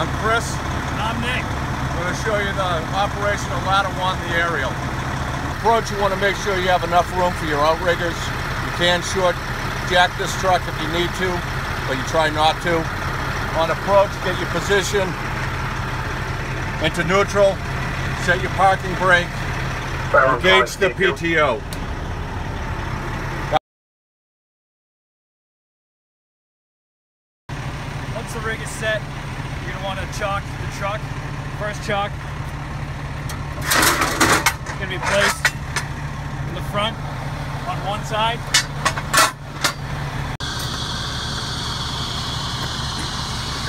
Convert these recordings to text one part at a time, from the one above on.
I'm Chris. And I'm Nick. I'm going to show you the operation of ladder one, the aerial. Approach, you want to make sure you have enough room for your outriggers. You can short jack this truck if you need to, but you try not to. On approach, get your position into neutral, set your parking brake, engage the PTO. Once the rig is set, you're going to want to chock the truck. First chock is going to be placed in the front on one side.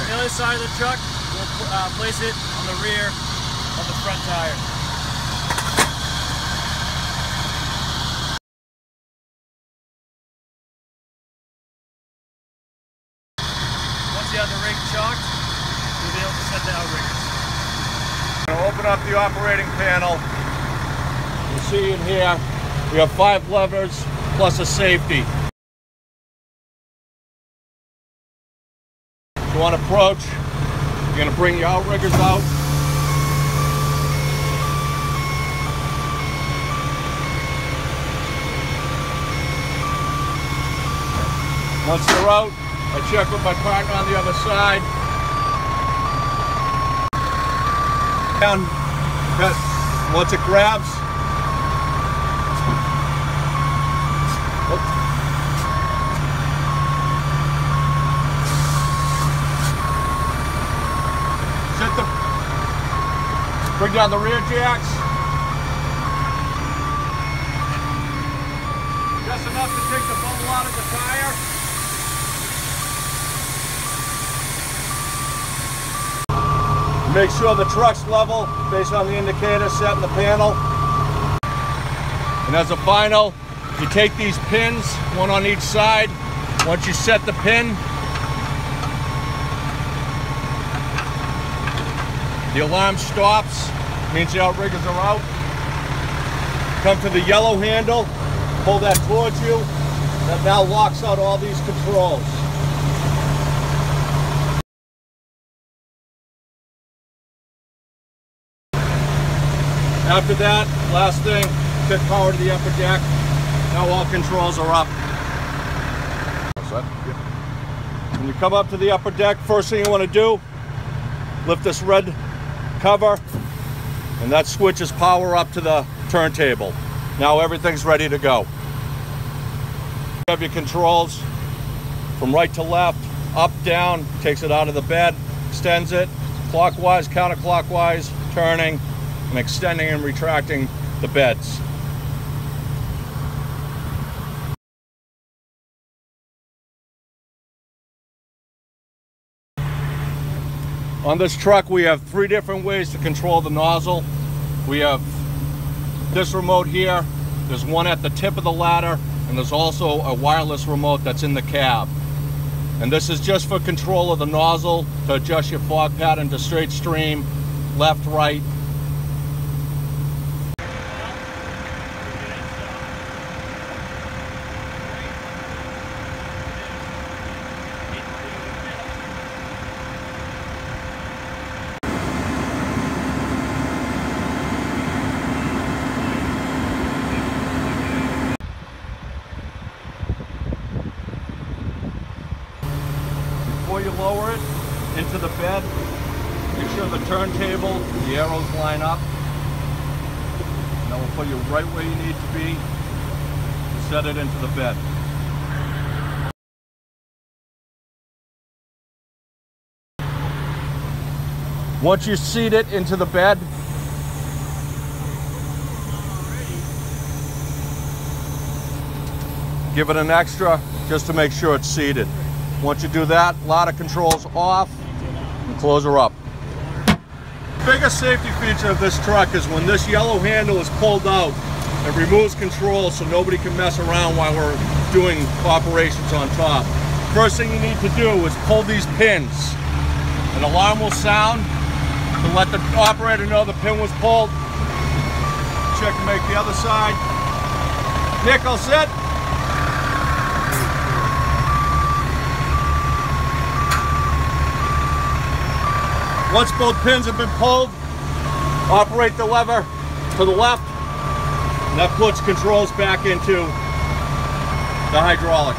The other side of the truck, we'll place it on the rear of the front tire. Once you have the rig chocked, you'll be able to set the outriggers. I'm going to open up the operating panel. You see in here, we have 5 levers plus a safety. So on approach, you're going to bring your outriggers out. Once they're out, I check with my partner on the other side. Down. Once it grabs, bring down the rear jacks. Just enough to take the bubble out of the tire. Make sure the truck's level based on the indicator set in the panel. And as a final, you take these pins, one on each side. Once you set the pin, the alarm stops, means the outriggers are out. Come to the yellow handle, pull that towards you. That now locks out all these controls. After that, last thing, kick power to the upper deck. Now all controls are up. When you come up to the upper deck, first thing you want to do, lift this red cover, and that switches power up to the turntable. Now everything's ready to go. You have your controls from right to left, up, down, takes it out of the bed, extends it, clockwise, counterclockwise, turning, and extending and retracting the beds. On this truck, we have 3 different ways to control the nozzle. We have this remote here, there's one at the tip of the ladder, and there's also a wireless remote that's in the cab. And this is just for control of the nozzle, to adjust your fog pattern to straight stream, left, right. Before you lower it into the bed, make sure the turntable, the arrows line up. And that will put you right where you need to be to set it into the bed. Once you seat it into the bed, give it an extra just to make sure it's seated. Once you do that, ladder controls off and close her up. The biggest safety feature of this truck is when this yellow handle is pulled out, it removes control so nobody can mess around while we're doing operations on top. First thing you need to do is pull these pins. An alarm will sound to let the operator know the pin was pulled. Check and make the other side. Nick, all set? Once both pins have been pulled, operate the lever to the left, and that puts controls back into the hydraulics.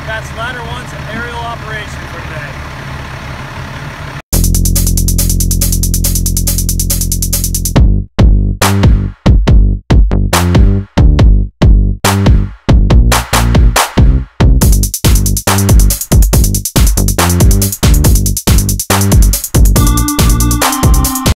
That's ladder one's aerial operation for today.